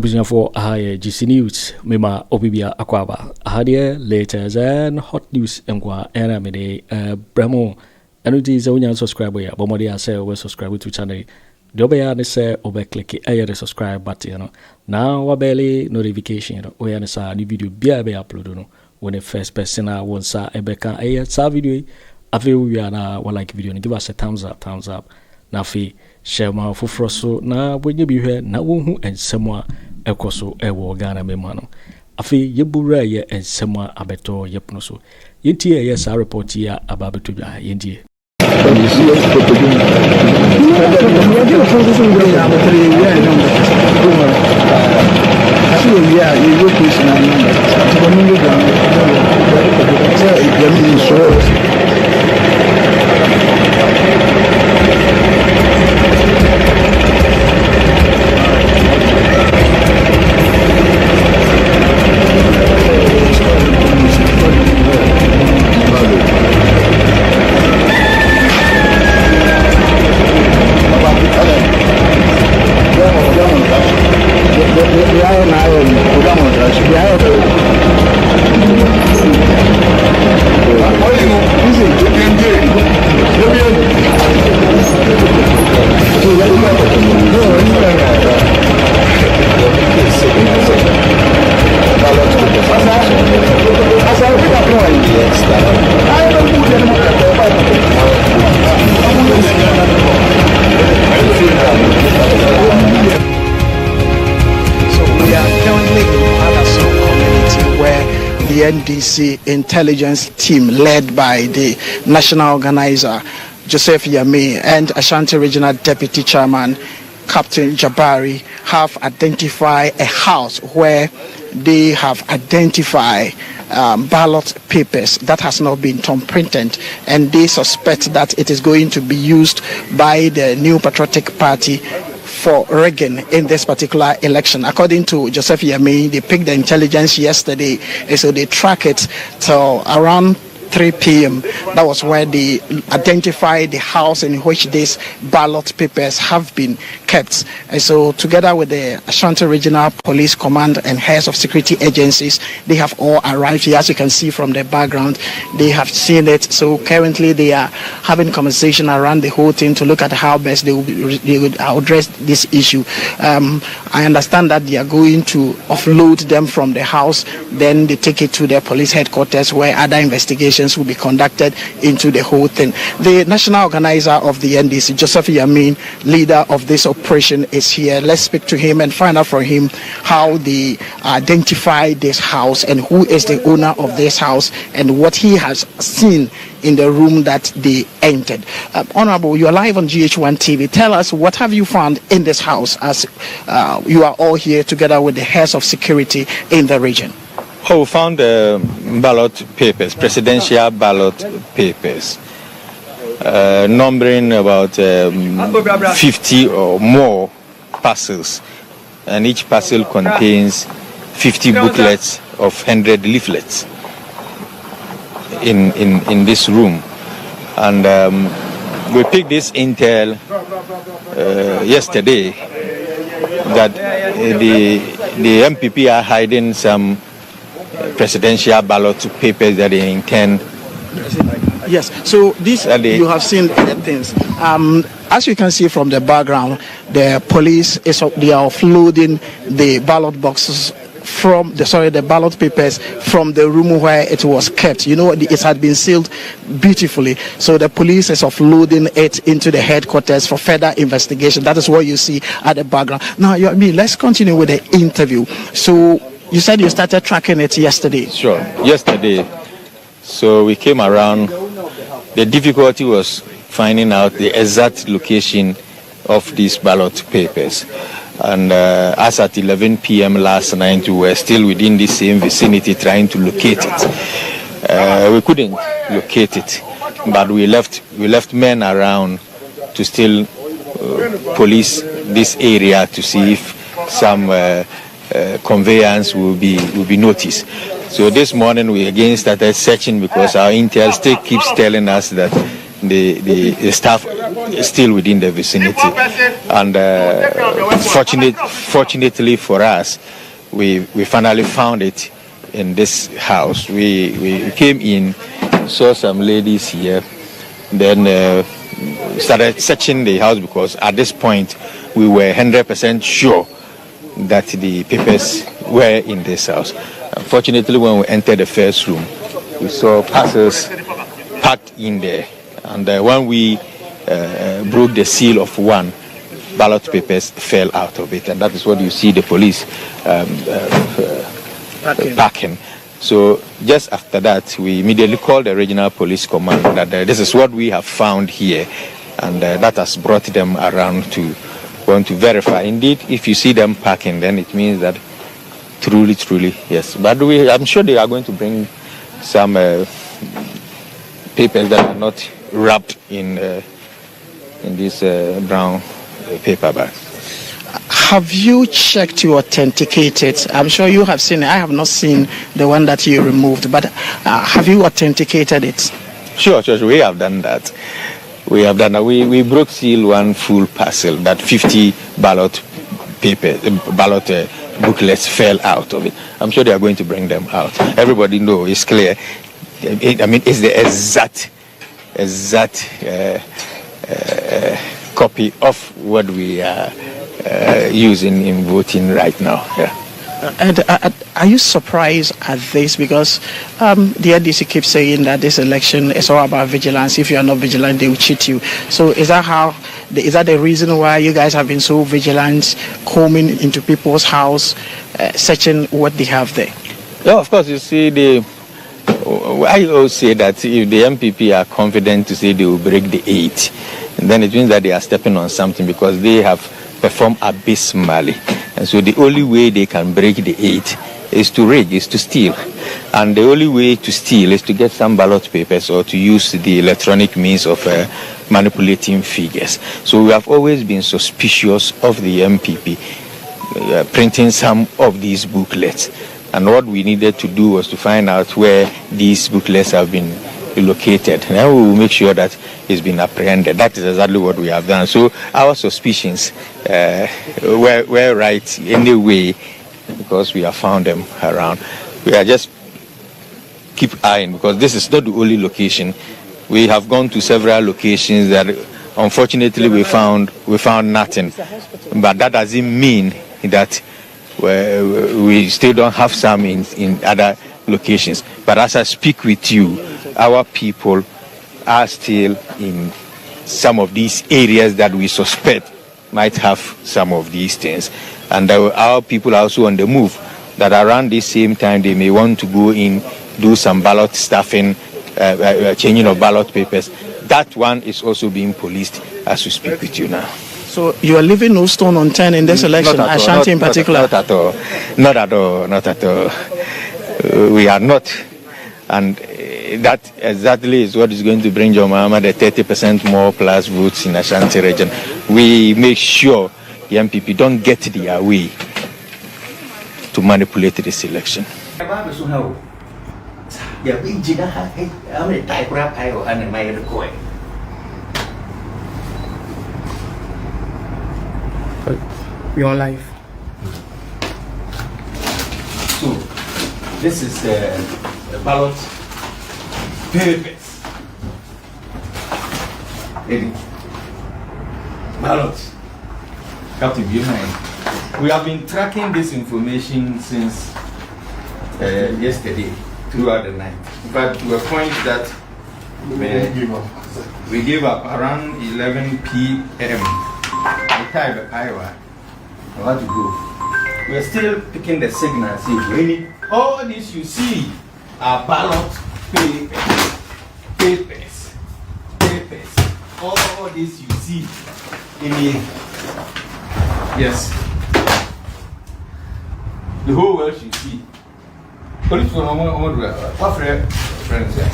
Opposition for GC News, Mema Obibia Akwaba, Hadia, latest and hot news and Aremeyaw Bramo, and it is only subscriber, Bomodia say we subscribe to channel. Dobea say over click the subscribe button. Now wabeli notification. We are a new video be upload when the first person I want sa ebeka sa video. I feel we are na like video and give us a thumbs up. Na fi share my fufroso na when you be here na wonhu and semwa ekoso ewo Ghana memano. Afi yebura ye and semwa abeto yepnoso. Yenti yes a report here about to yendi. NDC intelligence team led by the national organizer Joseph Yamin and Ashanti Regional Deputy Chairman Captain Jabari have identified a house where they have identified ballot papers that has not been thumb-printed, and they suspect that it is going to be used by the New Patriotic Party for rigging in this particular election. According to Joseph Yamin, they picked the intelligence yesterday, and so they track it till around 3 p.m. That was where they identified the house in which these ballot papers have been kept. And so together with the Ashanti Regional Police Command and heads of security agencies, they have all arrived here. As you can see from the background, they have seen it. So currently they are having conversation around the whole thing to look at how best they would address this issue. I understand that they are going to offload them from the house, then they take it to the police headquarters where other investigations will be conducted into the whole thing. The national organizer of the NDC, Joseph Yamin, leader of this operation, is here. Let's speak to him and find out from him how they identify this house and who is the owner of this house and what he has seen in the room that they entered. Honorable, you are live on GH1 TV. Tell us, what have you found in this house as you are all here together with the heads of security in the region? Oh, we found ballot papers, presidential ballot papers, numbering about 50 or more parcels, and each parcel contains 50 booklets of 100 leaflets in this room. And we picked this intel yesterday that the MPP are hiding some presidential ballot papers that they intend. Yes, so this you have seen the things. As you can see from the background, the police they are offloading the ballot boxes from the ballot papers from the room where it was kept. You know, it had been sealed beautifully, so the police is offloading it into the headquarters for further investigation. That is what you see at the background. Now, let's continue with the interview. So you said you started tracking it yesterday. Sure, yesterday. So we came around. The difficulty was finding out the exact location of these ballot papers. And as at 11 p.m. last night, we were still within the same vicinity trying to locate it. We couldn't locate it, but we left men around to still police this area to see if some conveyance will be noticed. So this morning we again started searching because our intel still keeps telling us that the staff still within the vicinity. And fortunately for us, we finally found it in this house. We came in, saw some ladies here, then started searching the house because at this point we were 100% sure that the papers were in this house. Unfortunately, when we entered the first room, we saw parcels packed in there. And when we broke the seal of one, ballot papers fell out of it. And that is what you see the police packing. So just after that, we immediately called the regional police command that this is what we have found here. And that has brought them around to want to verify. Indeed, if you see them packing, then it means that truly, yes. But I'm sure they are going to bring some papers that are not wrapped in this brown paper bag. Have you checked to authenticate it? I'm sure you have seen it. I have not seen the one that you removed, but have you authenticated it? Sure, we have done that. We broke seal one full parcel, that 50 ballot booklets fell out of it. I'm sure they are going to bring them out. Everybody knows, it's clear. It's the exact copy of what we are using in voting right now. Yeah. And are you surprised at this? Because the NDC keeps saying that this election is all about vigilance. If you are not vigilant, they will cheat you. So is that the reason why you guys have been so vigilant, combing into people's house, searching what they have there? Yeah, of course. You see, I always say that if the MPP are confident to say they will break the 8, then it means that they are stepping on something because they have performed abysmally. And so the only way they can break the 8 is to rig, is to steal. And the only way to steal is to get some ballot papers or to use the electronic means of manipulating figures. So we have always been suspicious of the MPP printing some of these booklets. And what we needed to do was to find out where these booklets have been located. Now we will make sure that it's been apprehended. That is exactly what we have done. So our suspicions were right anyway because we have found them around. We are just keep eyeing because this is not the only location. We have gone to several locations that unfortunately we found nothing. But that doesn't mean that we still don't have some in other locations. But as I speak with you, our people are still in some of these areas that we suspect might have some of these things. And our people are also on the move, that around the same time they may want to go in, do some ballot stuffing, changing of ballot papers. That one is also being policed as we speak with you now. So you are leaving no stone unturned in this election, Ashanti in particular? Not at all. We are not. And that exactly is what is going to bring John Mahama the 30% more plus votes in Ashanti region. We make sure the MPP don't get their way to manipulate this election. Your life. So, this is the ballot papers. Ballot. Captain, behind. We have been tracking this information since yesterday, throughout the night. But to a point that we gave up around 11 p.m. The time of Iowa. I had to go. We're still picking the signals. All this you see are ballot papers. All this you see in here. Yes. The whole world should see. Police for what friends say?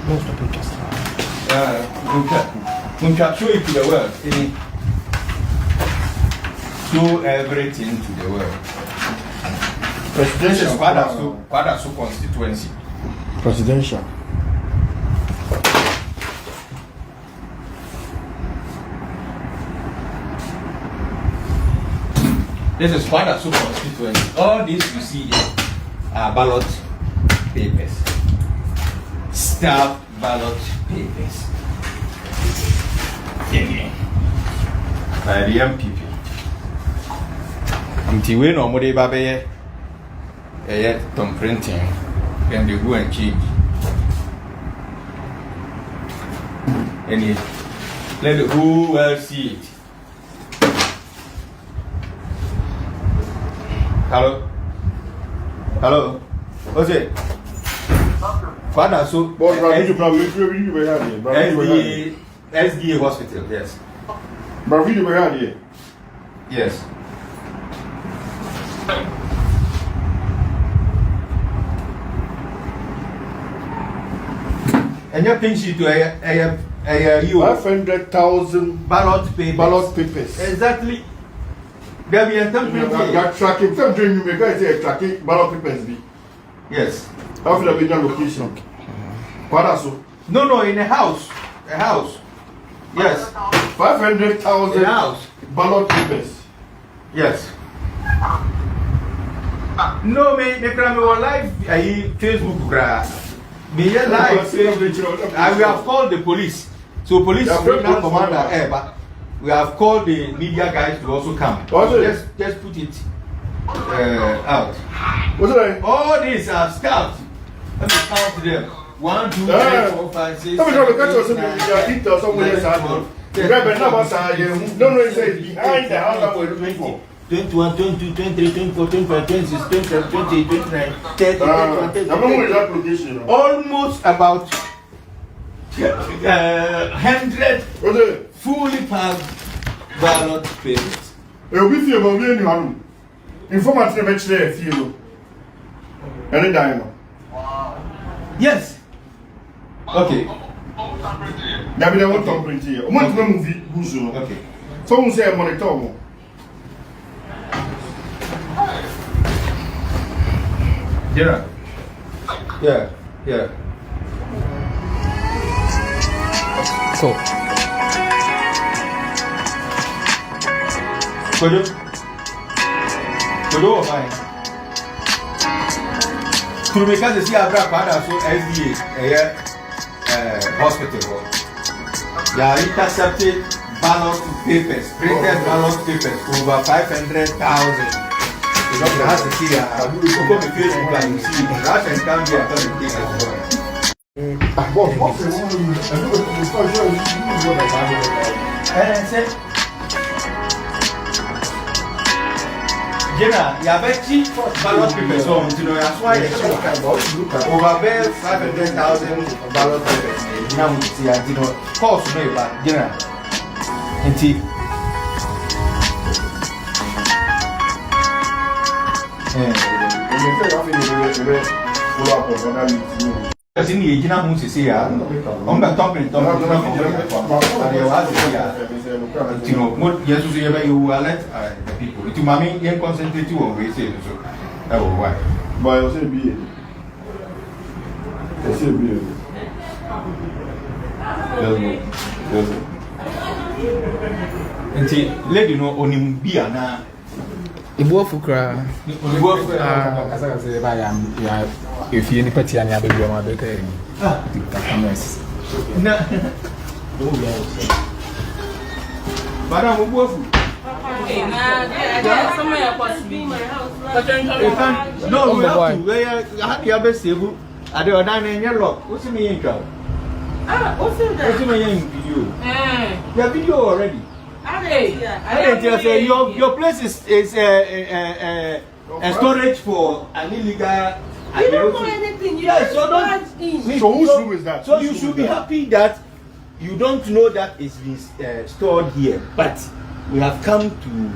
Most of them just show it to the world. show everything to the world. This is Kwadaso constituency. Presidential. This is Kwadaso constituency. All these you see are ballot papers. Staff ballot papers. By the MPP. Until we know what they baby Tom printing, and they go and change. And let the whole world see it. Hello? Hello? What's it? Father, so SDA hospital, yes. Yes. And your pin sheet to you 500,000 ballot papers. Exactly. There be a template. Tracking. Some dream you make say tracking ballot papers be. Yes. How will be location? Kwadaso. No, in a house. A house. Yes. 500,000 house. Ballot papers. Yes. No, me on live Facebook. Me live Facebook. We have called the police. So police regional commander we have called the media guys to also come. Just put it out. What's that? All these are scouts. Let me count them. 1, 2, 3, 4, 5, 6. Let me try to catch us somewhere. No, it says behind the house that we're looking for. 21, 22, 23, 24, 25, 26, 27, 28, 29, 30, 31, almost about 100 fully packed ballot papers. Will be few about any one. Informant never share few. Any diamond. Yes. Okay. Gabby, I want to print here. I want to movie. Okay. Someone say I'm monitor. Yeah. So, Kojo fine. To make us see Abra Kwadaso SDA hospital. They are intercepted ballot papers, printed ballot papers over 500,000. You know, has to see you go to Facebook and you see Russia and Gambia and the thing as well. Jenna, you have a cheap ballot papers home, you know, that's why it's over 500,000 ballot papers. Now we see, you know, cost me, but Jenna, and tea. Because in the age now, who's here? On the top and you know, what yes, you let the people to mommy and concentrate you on we say so. That was why. But I say be. And let you know on him be now. Ibuofukra. As I say, if you any party and you have a baby, Madam Ubuofu. No, we have to. We have a stable. I don't know your lock. What's the meaning? What's the video? Your video already. I didn't say your place is a storage for an illegal. You don't know anything. You so whose room is that? So you should be happy that you don't know that it's been stored here, but we have come to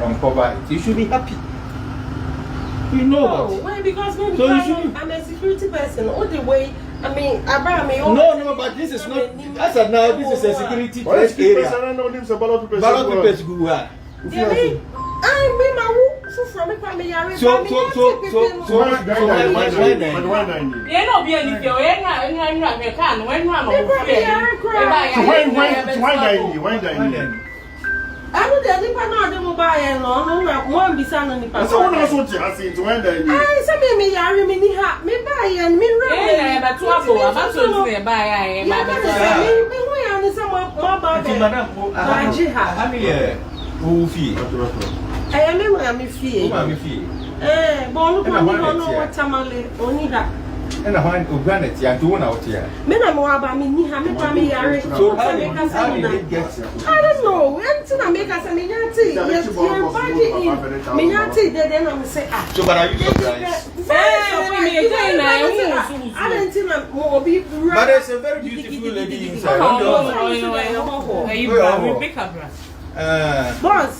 uncover it. You should be happy. You know what? Why? Because maybe so I'm a security person. All the way. I mean, no, but this is not. As of now, this is a security place area. Ballot papers go. from me, so I would have the mobile and one be son on the past. So, what else I say to end the I said, me, I remain me buy and me run. But Tróuble, about to buy. I am a fee. Bon, what tamale only that. And I find Uganet, you are doing out here. Men are more about me, how many I don't know. Until I make us a minati, yes, your body in minati, then I'm say, ah. So, but are you surprised? I don't think I'm more be right. But there's a very beautiful lady inside. Boss,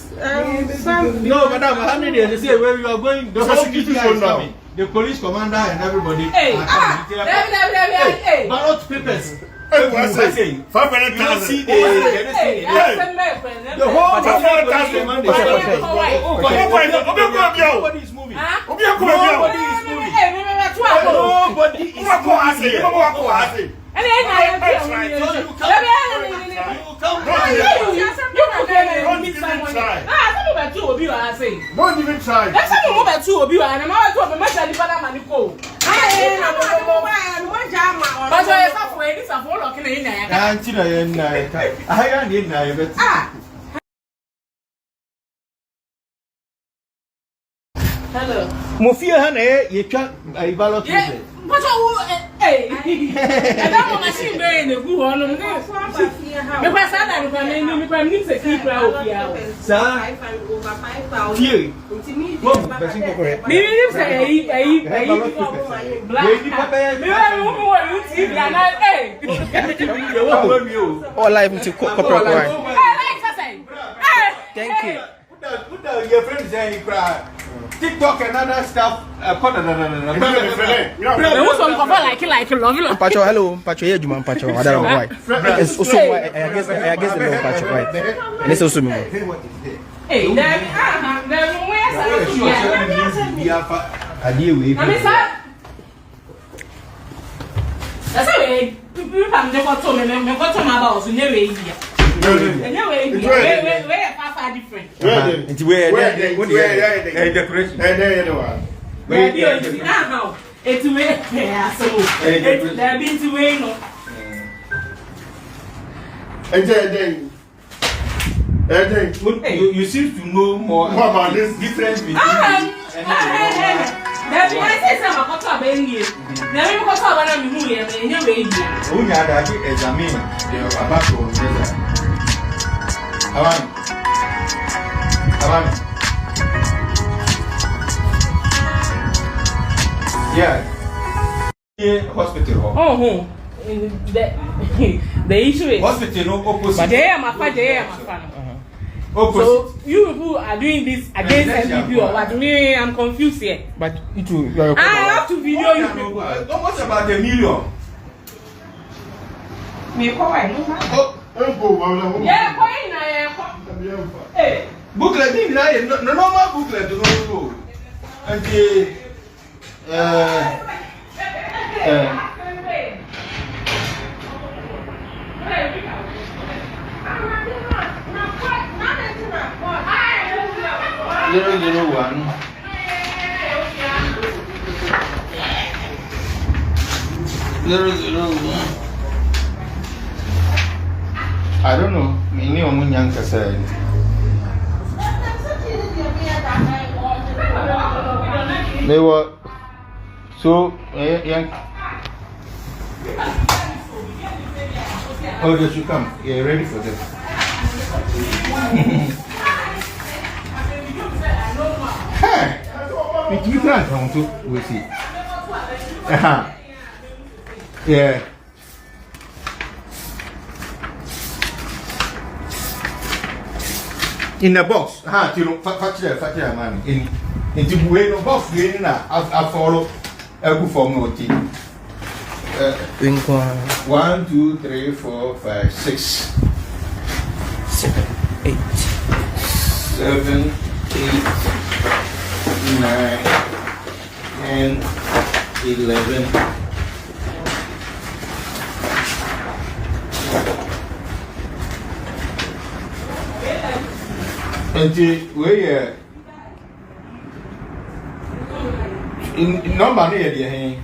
no, madam, how many days they say where you are going? The whole city is coming. The police commander and everybody. Hey, ballot papers. What's saying? 500,000. See the whole nobody is moving. Nobody is moving. And then I Don't even try. Let's have a moment to be and I'm out of a message for that money. I am one jam, but I have to wait. It's a full of in there. Hello. Mofia Hane, you can't a ballot. But hey, I don't machine very good one. Because I don't need to keep out here. Sir, you. Maybe say, All life into corporate wine. Thank you. Your friends say cry. TikTok and other stuff. Pacho, hello, Pacho, you man, Pacho. I don't know why. It's also why I guess the little Pacho, right? And it's also me. Hey, you seem to know more about this difference between hospital. Oh, the issue is hospital opposite. But they are my fan. So you who are doing this against NPP or what? Me, I'm confused here. But it will. I have to video you people. What about the million? Me call Hey, booklet is no normal booklet. No. And I don't know. Me omun yang kasa. They were so young. Oh, they should come. Yeah, ready for this. Hey, we can't come to. We see. Yeah. In the box, you know, factory man. In the way no box, we I follow Akufo Addo. 1, 2, 3, 4, 5, 6, 7, 8. 7, 8, 9, 10, 11. And we in number near the hand.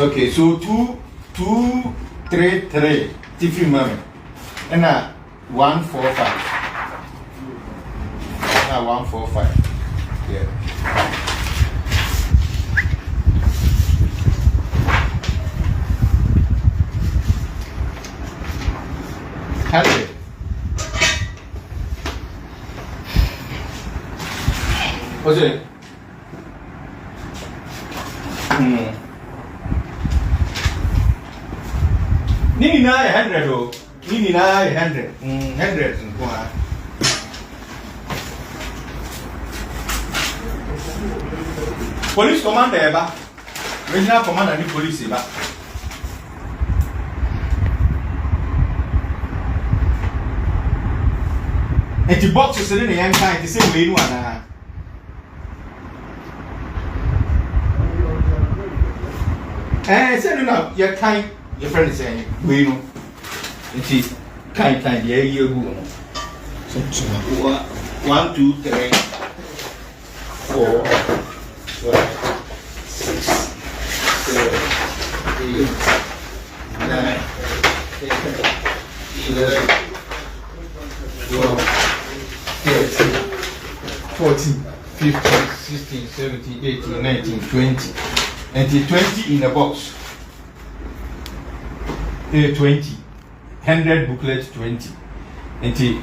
Okay, so 2, 2, 3, 3. Different moment. And 1, 4, 5. 1, 4, 5. Yeah. Hello. What's it? Nini na 100 oh. Nini na 100. 100 nko. Police commander eba. Regional commander ni police eba. And the box is in the young time, the same way you are. And say no, your kind, your friend is saying, we know. It is kind, yeah, you go. So, 1, 2, 3, 4, 5, 6, 7, 8, 9, 10, 11, 12, 13, 14, 15, 16, 17, 18, 19, 20. And the 20 in a box. 20. 100 booklet 20. And the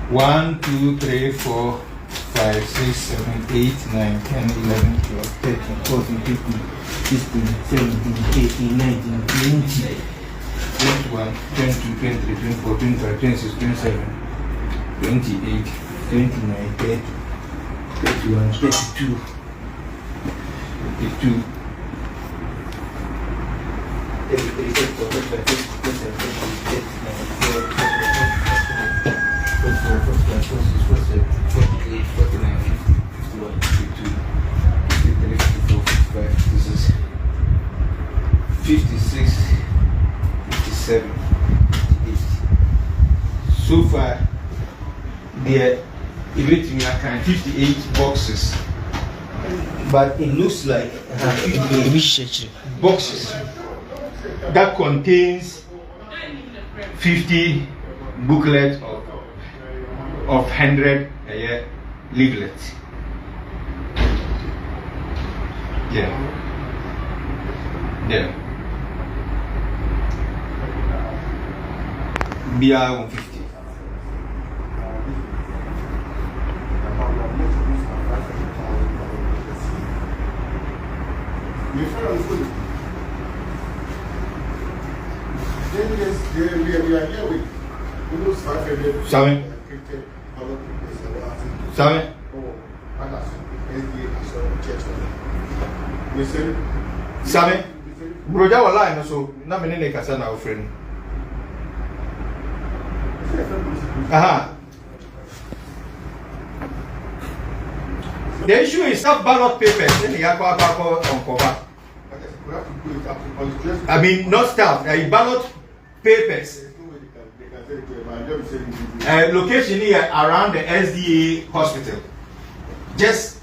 1, 2, 3, 4, 5, 6, 7, 8, 9, 10, 11, 12, 13, 14, 15, 16, 17, 18, 19, 20. 21, 22, 23, 24, 25, 26, 27, 28, 29, 30, 31, 32, 52, 33, 34, 35, 36, 37, 38, 44, 45, 46, 47, 48, 49, 50, 51, 52, 53, 54, 55, this is 56, 57, 58. So far, there are 58 boxes, but it looks like 58 boxes that contains 50 booklets of 100 leaflets. Yeah. BR 150. We are here with those 500. Sammy. Sammy. Sammy. Broja wala so na me ne kasa na ofren. Aha. The issue is not ballot papers in the Akwa on cover. I mean, not staff, ballot papers. Location here around the SDA hospital. Just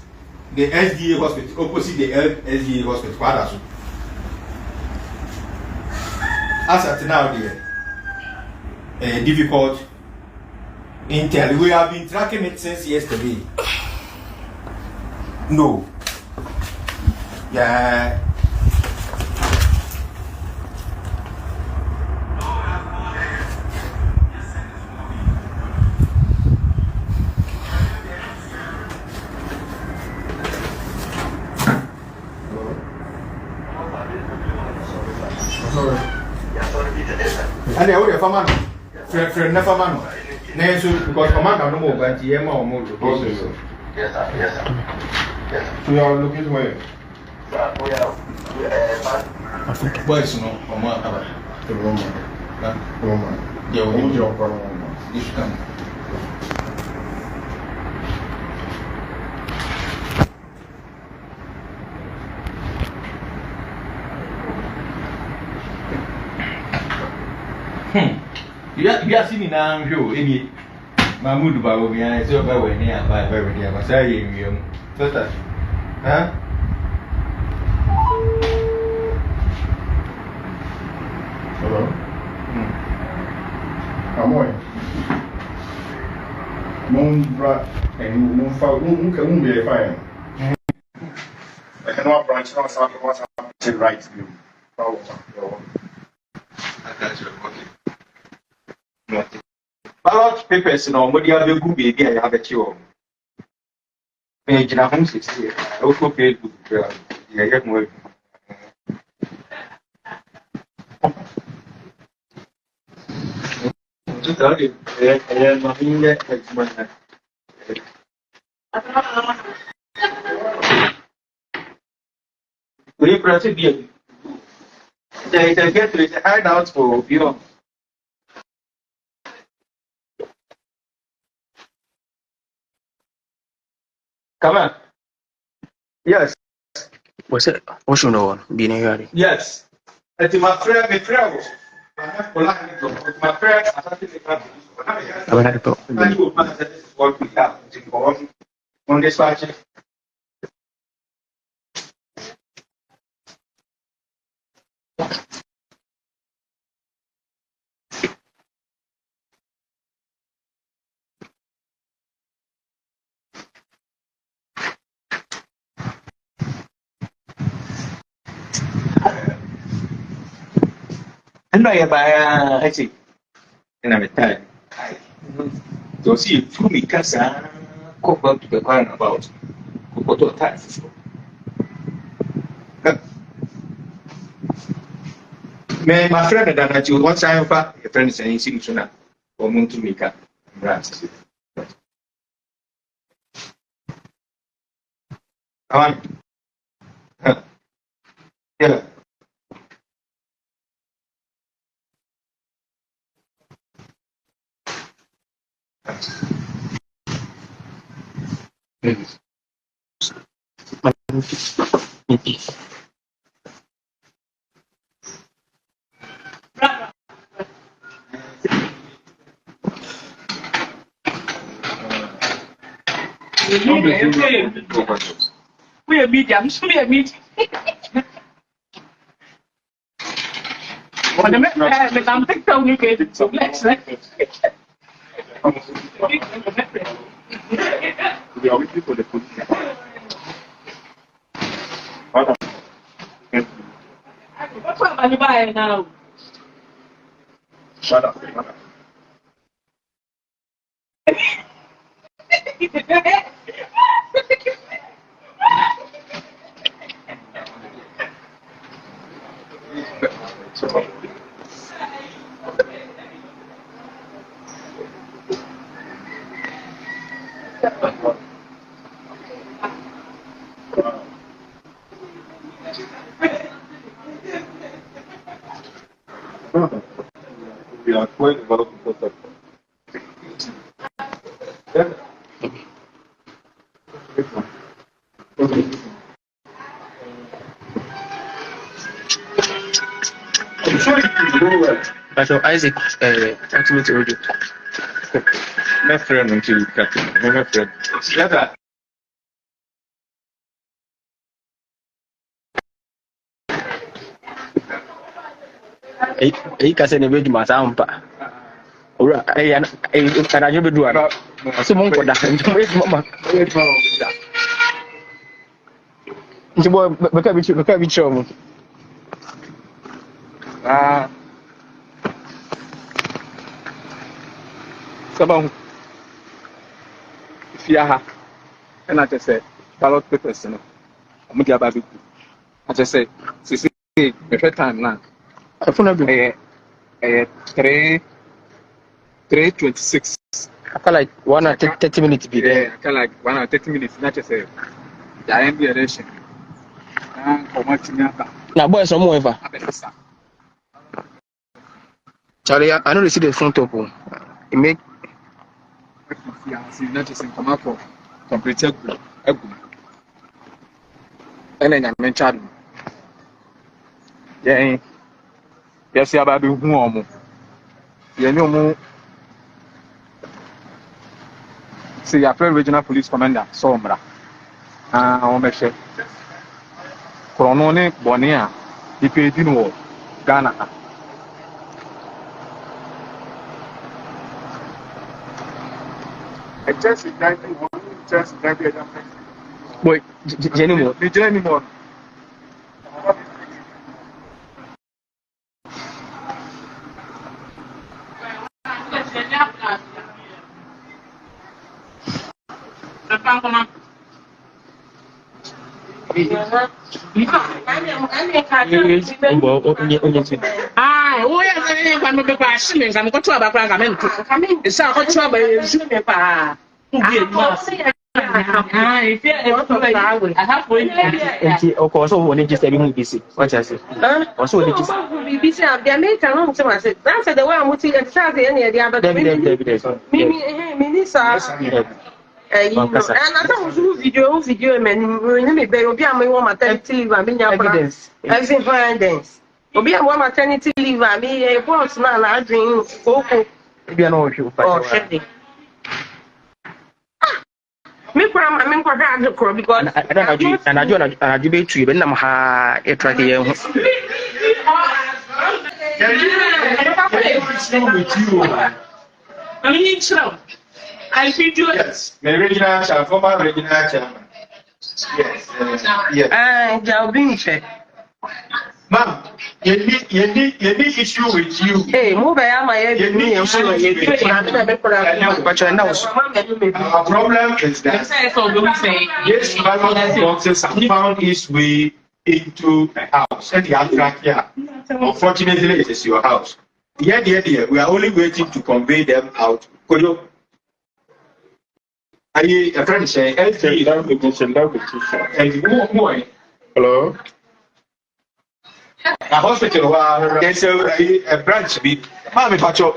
the SDA hospital, opposite the SDA hospital. As at now, the difficult intel. We have been tracking it since yesterday. No. Yeah. And they are farmer. friend never man. Next because Commander no more, but he more more. Yes, sir. So you are looking where? Boys, no, Commander. The Roman. Yeah, we need your problem. You should come. You are seeing now, you any Mahamadu Bawumia is over when he and by very dear. I say, you, sister, huh? Hello? Amoy. Mon brat and mon foul, who be fine. I cannot branch out something what's happening right to you. Ballot papers, no, what you have a good baby, I have a chill. Page in a home 60. I also paid to get more. To tell you, I am a million exponent. We proceed. They get to the hideout for you. Come on. Yes. What's it? What's your know? Being here. Yes. It's my friend, my friend. My friend, Asante Bediatuo. This is what we have on this project. And I buy actually, and I'm tired. So see, through me, because I go back to the point about Kojo tax. My friend, and that you once I have a friend is an institution for Wontumi brands. Yeah. We are medium, we are medium. When I'm communicated, so let's let it. We are waiting for the police. What's up, you buy now? Shut up. We are quite about to put up. So Isaac, ultimate audio. My friend until you cut. My friend. Yeah. He can send a bit my sound. Ora, I can do it. Someone could have mama. It's a boy, become Sabang Fiaha, and I just said, ballot papers, no. I'm going to be. I just said, see, the time now. I found a 3 3:26. I feel like 1 hour 30 minutes be there. I feel like 1 hour 30 minutes. Not just say the end the election. Now, boys, some more ever. Charlie, I know they see the front top. It make. Not just come up for complete and then I mentioned. Yeah, yes, about the home. You know, see, your regional police commander, Sombra. Omeshe. Chronone Bonia, the Pedino, Ghana. Just Boy, Jenny, the journey more. Also, when they just every busy. What I say? Also, when they just busy, the American home to myself. That's the way I'm looking at the other and I don't do video, man. Maybe I'll be on my maternity leave. I mean, evidence. As in evidence. I'll be on maternity leave. I mean, a boss man, I drink. Okay. Maybe I know what you Me cram, I mean, because I don't know, and I do be tree, but I'm a track here. I mean, so I feel Yes, the regional chairman, former regional chairman. Yes, yes. Gyamfi. Ma'am, you need issue with you. Hey, move my head. Our problem is that this ballot boxes have found its way into the house and the abstract here. Unfortunately, it is your house. Yeah, we are only waiting to convey them out. Kojo, are you a friend? Say, hello. A hospital, there's a branch. Mami Pacho,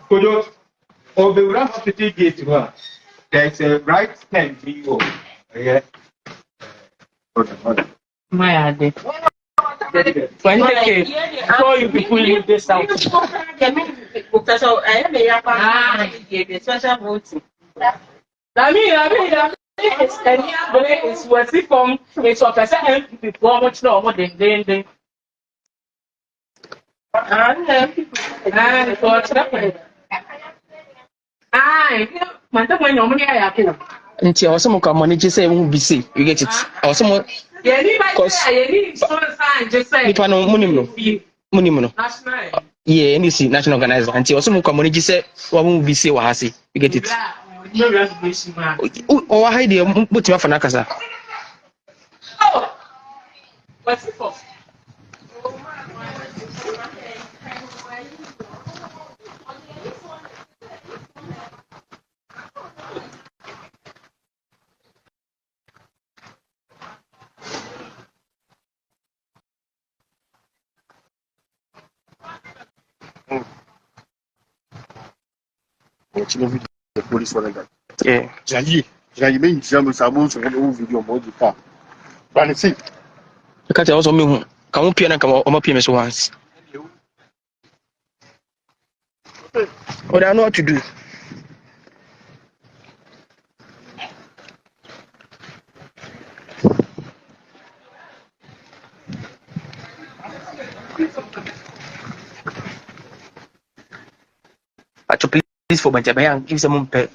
Kojo, Obewura Hospital gate, there's a right hand VO. Yeah. my idea. 20K. Before you people leave this out. So Aremeyaw Anas gave special voting. I mean, it's what it from. It's what I said. Before much more than then. Until I also come on, just say won't be see. You get it. Also, because yeah, and you see national organizer. Until also come on, just say what won't be see what I see. You get it. Oh, I hide you. Put you off an akasa. Oh, what's it for? The police were like that. Yeah. You mean some video more the car. But see, You can't also mean come up here and come on PMS once. But I know what to do. To please for my Japan, give some pet.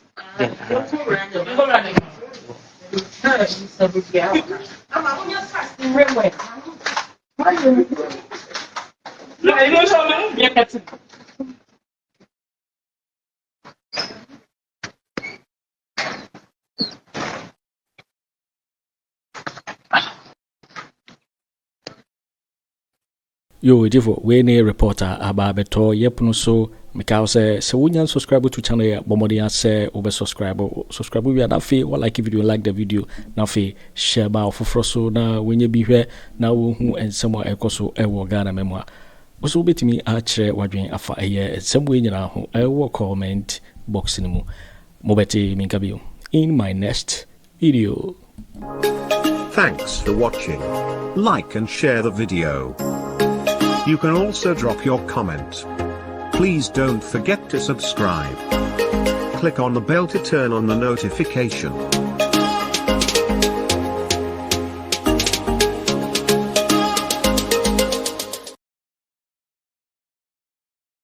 Yo, Jifo, we ne reporter ababeto yepuno so because so when subscribe to channel ya bomodi say over subscribe we are nafe or like if you like the video nafe share ba ofofro so na wenye bi hwe na wo hu ensemo ekoso ewo Ghana memwa so betimi achere wadwen afa eye ensemo nyina ho ewo comment box ni mu mobeti minkabio in my next video. Thanks for watching. Like and share the video. You can also drop your comment. Please don't forget to subscribe. Click on the bell to turn on the notification.